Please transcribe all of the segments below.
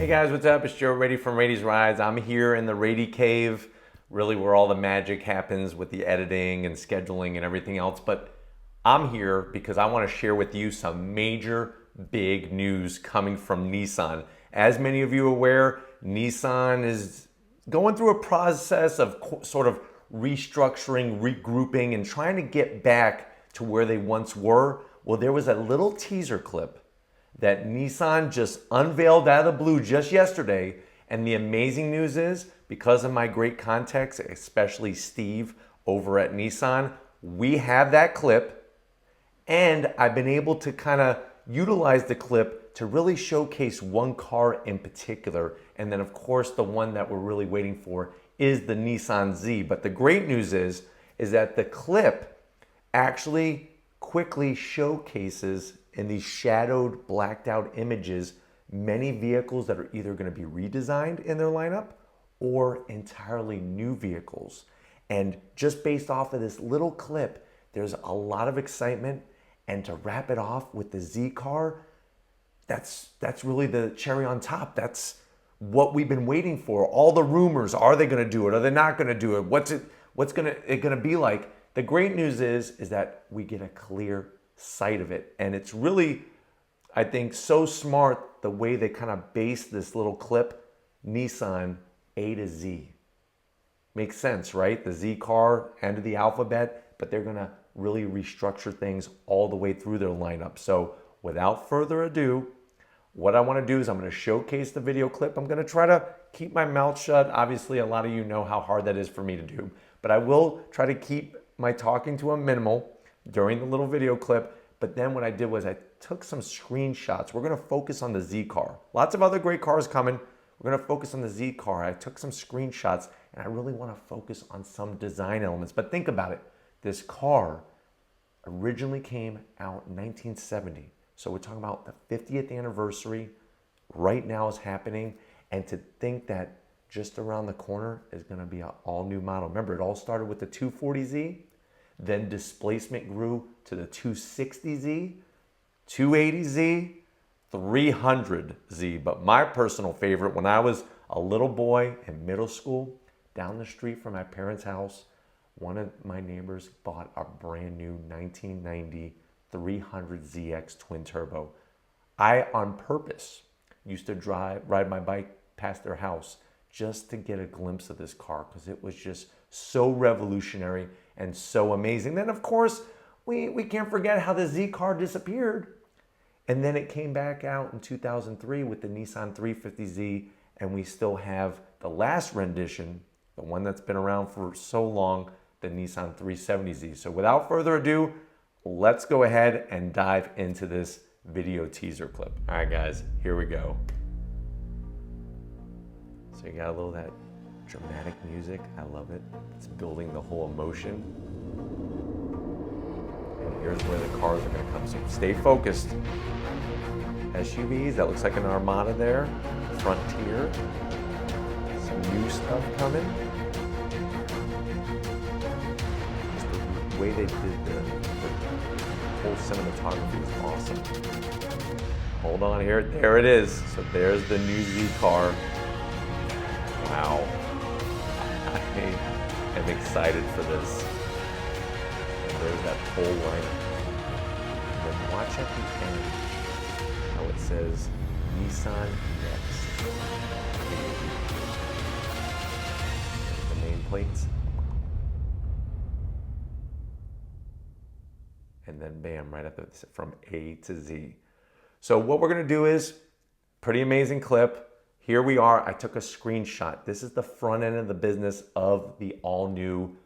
guys, what's up? It's Joe Rady from Rady's Rides. I'm here in the Rady Cave, really where all the magic happens with the editing and scheduling and everything else. But I'm here because I want to share with you some major big news coming from Nissan. As many of you are aware, Nissan is going through a process of sort of restructuring, regrouping, and trying to get back to where they once were. Well, there was a little teaser clip that Nissan just unveiled out of the blue just yesterday. And the amazing news is, because of my great contacts, especially Steve over at Nissan, we have that clip. And I've been able to kind of utilize the clip to really showcase one car in particular. And then of course, the one that we're really waiting for is the Nissan Z. But the great news is that the clip actually quickly showcases in these shadowed, blacked out images, many vehicles that are either going to be redesigned in their lineup or entirely new vehicles. And just based off of this little clip, there's a lot of excitement. And to wrap it off with the Z car, that's really the cherry on top. That's what we've been waiting for. All the rumors, are they going to do it? Are they not going to do it? What's it going to be like? The great news is that we get a clear sight of it. And it's really, I think, so smart the way they kind of base this little clip, Nissan A to Z. Makes sense, right? The Z car, end of the alphabet, but they're gonna really restructure things all the way through their lineup. So without further ado, what I wanna do is I'm gonna showcase the video clip. I'm gonna try to keep my mouth shut. Obviously, a lot of you know how hard that is for me to do, but I will try to keep my talking to a minimal during the little video clip. But then what I did was I took some screenshots. We're gonna focus on the Z car. Lots of other great cars coming. We're gonna focus on the Z car. I took some screenshots and I really wanna focus on some design elements. But think about it. This car originally came out in 1970. So we're talking about the 50th anniversary right now is happening. And to think that just around the corner is gonna be an all new model. Remember, it all started with the 240Z. Then displacement grew to the 260Z, 280Z, 300Z. But my personal favorite, when I was a little boy in middle school, down the street from my parents' house, one of my neighbors bought a brand new 1990 300ZX twin turbo. I, on purpose, used to ride my bike past their house just to get a glimpse of this car because it was just so revolutionary and so amazing. Then of course, we can't forget how the Z car disappeared. And then it came back out in 2003 with the Nissan 350Z, and we still have the last rendition, the one that's been around for so long, the Nissan 370Z. So without further ado, let's go ahead and dive into this video teaser clip. All right guys, here we go. So you got a little of that dramatic music. I love it. It's building the whole emotion. And here's where the cars are going to come. So stay focused. SUVs, that looks like an Armada there. Frontier. Some new stuff coming. Just the way they did the whole cinematography is awesome. Hold on here. There it is. So there's the new Z car. Wow. I am excited for this. And there's that whole lineup. And then watch at the end how it says Nissan Next. There's the nameplates. And then bam, right at the from A to Z. So what we're gonna do is, pretty amazing clip. Here we are, I took a screenshot. This is the front end of the business of the all new,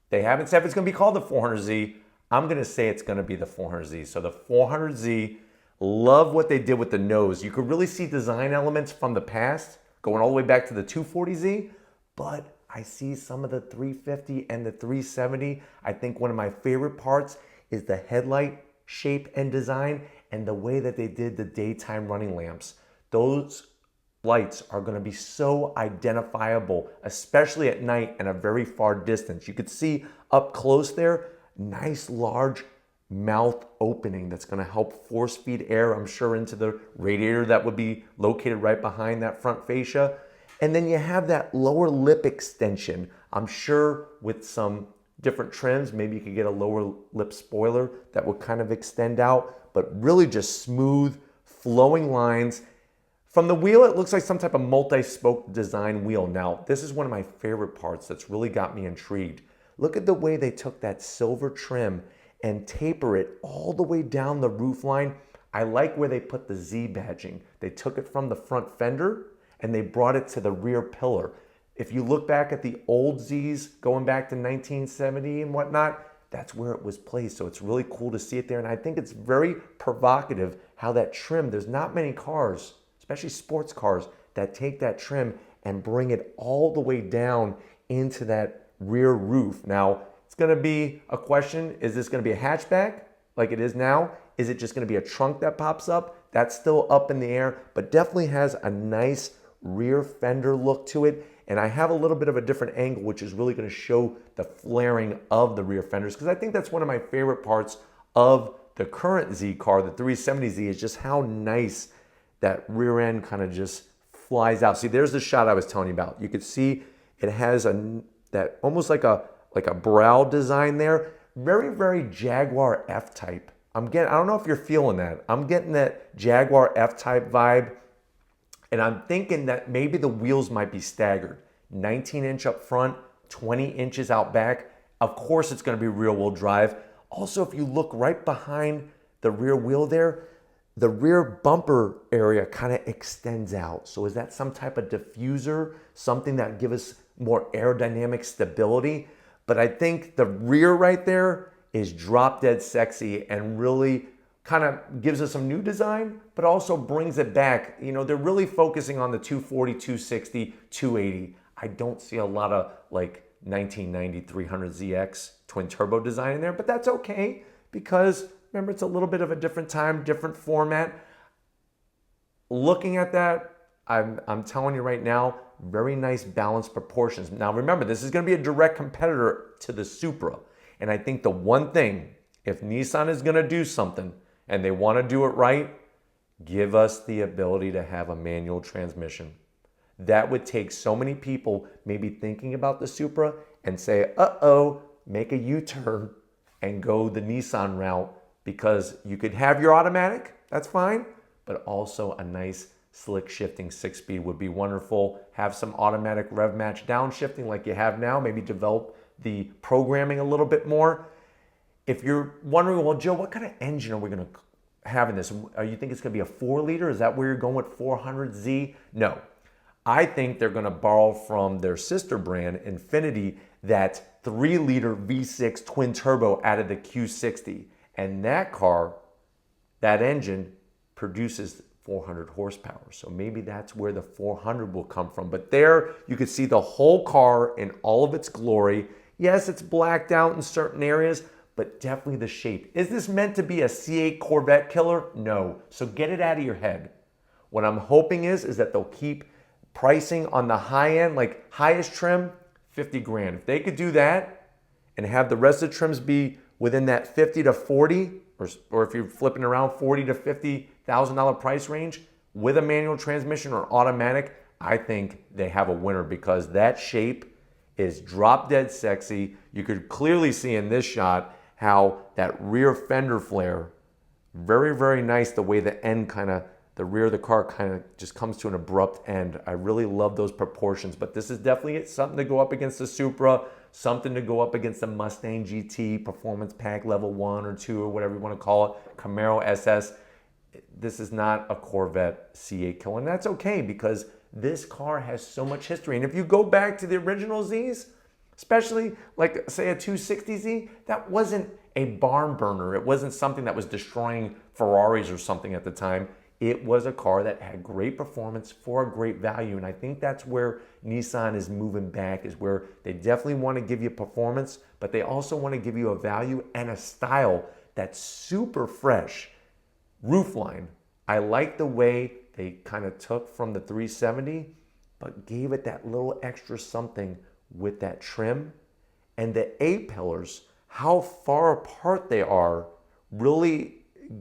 they haven't said if it's gonna be called the 400Z. I'm gonna say it's gonna be the 400Z. So the 400Z, love what they did with the nose. You could really see design elements from the past, going all the way back to the 240Z, but I see some of the 350 and the 370. I think one of my favorite parts is the headlight shape and design and the way that they did the daytime running lamps. Those lights are going to be so identifiable, especially at night and a very far distance. You could see up close there, nice large mouth opening that's going to help force feed air, I'm sure, into the radiator that would be located right behind that front fascia. And then you have that lower lip extension. I'm sure with some different trims, maybe you could get a lower lip spoiler that would kind of extend out, but really just smooth, flowing lines. From the wheel, it looks like some type of multi-spoke design wheel. Now, this is one of my favorite parts that's really got me intrigued. Look at the way they took that silver trim and taper it all the way down the roof line. I like where they put the Z badging. They took it from the front fender and they brought it to the rear pillar. If you look back at the old Zs going back to 1970 and whatnot, that's where it was placed. So it's really cool to see it there. And I think it's very provocative how that trim, there's not many cars, especially sports cars, that take that trim and bring it all the way down into that rear roof. Now, it's gonna be a question, is this gonna be a hatchback like it is now? Is it just gonna be a trunk that pops up? That's still up in the air, but definitely has a nice rear fender look to it. And I have a little bit of a different angle, which is really gonna show the flaring of the rear fenders, because I think that's one of my favorite parts of the current Z car, the 370Z, is just how nice that rear end kind of just flies out. See, there's the shot I was telling you about. You could see it has that almost like a brow design there. Very, very Jaguar F-Type. I don't know if you're feeling that. I'm getting that Jaguar F-Type vibe. And I'm thinking that maybe the wheels might be staggered. 19-inch up front, 20 inches out back. Of course, it's going to be rear-wheel drive. Also, if you look right behind the rear wheel there, the rear bumper area kind of extends out. So is that some type of diffuser, something that gives us more aerodynamic stability? But I think the rear right there is drop dead sexy and really kind of gives us some new design, but also brings it back. You know, they're really focusing on the 240, 260, 280. I don't see a lot of like 1990 300ZX twin turbo design in there, but that's okay because remember, it's a little bit of a different time, different format. Looking at that, I'm telling you right now, very nice balanced proportions. Now remember, this is going to be a direct competitor to the Supra. And I think the one thing, if Nissan is going to do something and they want to do it right, give us the ability to have a manual transmission. That would take so many people maybe thinking about the Supra and say, uh-oh, make a U-turn and go the Nissan route, because you could have your automatic, that's fine, but also a nice slick shifting 6-speed would be wonderful. Have some automatic rev match downshifting like you have now, maybe develop the programming a little bit more. If you're wondering, well, Joe, what kind of engine are we going to have in this? You think it's going to be a 4-liter? Is that where you're going with 400Z? No. I think they're going to borrow from their sister brand, Infiniti, that 3-liter V6 twin turbo out of the Q60. And that car, that engine, produces 400 horsepower. So maybe that's where the 400 will come from. But there you can see the whole car in all of its glory. Yes, it's blacked out in certain areas, but definitely the shape. Is this meant to be a C8 Corvette killer? No. So get it out of your head. What I'm hoping is that they'll keep pricing on the high end, like highest trim, 50 grand. If they could do that and have the rest of the trims be within that 50 to 40, or if you're flipping around $40 to $50,000 price range with a manual transmission or automatic, I think they have a winner, because that shape is drop dead sexy. You could clearly see in this shot how that rear fender flare, very, very nice, the way the end the rear of the car kind of just comes to an abrupt end. I really love those proportions, but this is definitely something to go up against the Supra, something to go up against the Mustang GT, Performance Pack Level 1 or 2 or whatever you want to call it, Camaro SS. This is not a Corvette C8 killer, and that's okay because this car has so much history. And if you go back to the original Zs, especially like say a 260Z, that wasn't a barn burner. It wasn't something that was destroying Ferraris or something at the time. It was a car that had great performance for a great value. And I think that's where Nissan is moving back, is where they definitely want to give you performance, but they also want to give you a value and a style that's super fresh. Roofline, I like the way they kind of took from the 370, but gave it that little extra something with that trim. And the A-pillars, how far apart they are, really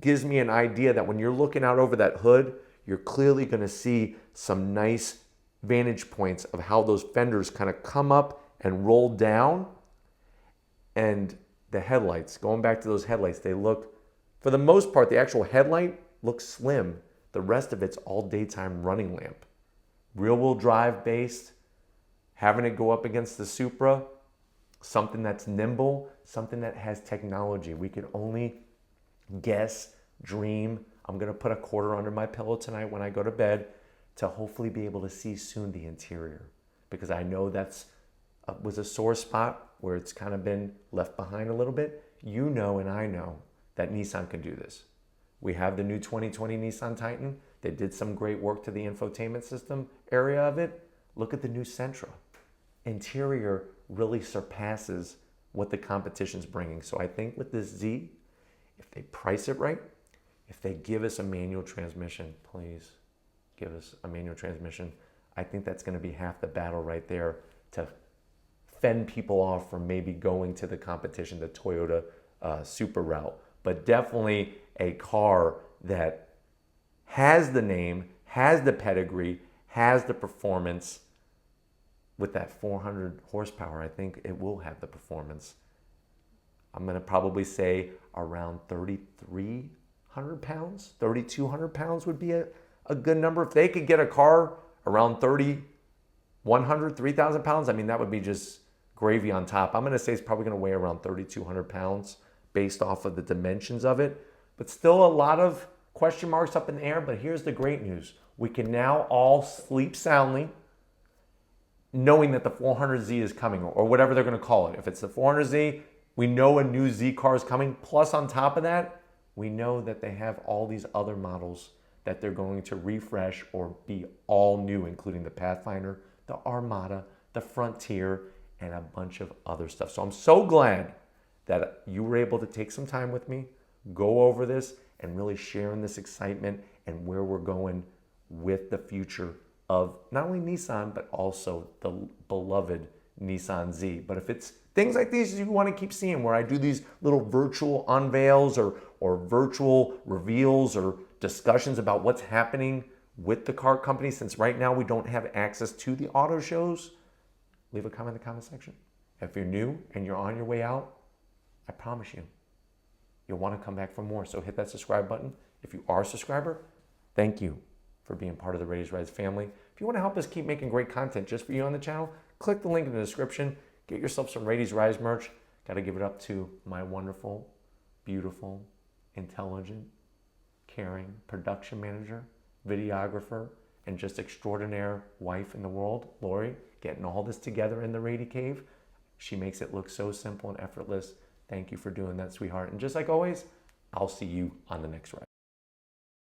gives me an idea that when you're looking out over that hood, you're clearly going to see some nice vantage points of how those fenders kind of come up and roll down. And the headlights, going back to those headlights, they look, for the most part, the actual headlight looks slim. The rest of it's all daytime running lamp. Rear-wheel drive based, having it go up against the Supra, something that's nimble, something that has technology. We can only guess, dream. I'm going to put a quarter under my pillow tonight when I go to bed to hopefully be able to see soon the interior, because I know that's was a sore spot where it's kind of been left behind a little bit. You know, and I know that Nissan can do this. We have the new 2020 Nissan Titan. They did some great work to the infotainment system area of it. Look at the new Sentra. Interior really surpasses what the competition's bringing. So I think with this Z, if they price it right, if they give us a manual transmission, please give us a manual transmission. I think that's going to be half the battle right there to fend people off from maybe going to the competition, the Toyota Supra route. But definitely a car that has the name, has the pedigree, has the performance. With that 400 horsepower, I think it will have the performance. I'm going to probably say around 3,300 pounds, 3,200 pounds would be a good number. If they could get a car around 3,100, 3,000 pounds, I mean, that would be just gravy on top. I'm going to say it's probably going to weigh around 3,200 pounds based off of the dimensions of it. But still a lot of question marks up in the air. But here's the great news. We can now all sleep soundly knowing that the 400Z is coming, or whatever they're going to call it. If it's the 400Z, we know a new Z car is coming. Plus, on top of that, we know that they have all these other models that they're going to refresh or be all new, including the Pathfinder, the Armada, the Frontier, and a bunch of other stuff. So I'm so glad that you were able to take some time with me, go over this, and really share in this excitement and where we're going with the future of not only Nissan, but also the beloved Nissan Z. But if it's things like these you want to keep seeing, where I do these little virtual unveils or virtual reveals or discussions about what's happening with the car company, since right now we don't have access to the auto shows, leave a comment in the comment section. If you're new and you're on your way out, I promise you'll want to come back for more. So hit that subscribe button. If you are a subscriber, thank you for being part of the Rady's Rise family. If you want to help us keep making great content just for you on the channel, click the link in the description. Get yourself some Rady's Rise merch. Got to give it up to my wonderful, beautiful, intelligent, caring production manager, videographer, and just extraordinaire wife in the world, Lori, getting all this together in the Rady Cave. She makes it look so simple and effortless. Thank you for doing that, sweetheart. And just like always, I'll see you on the next ride.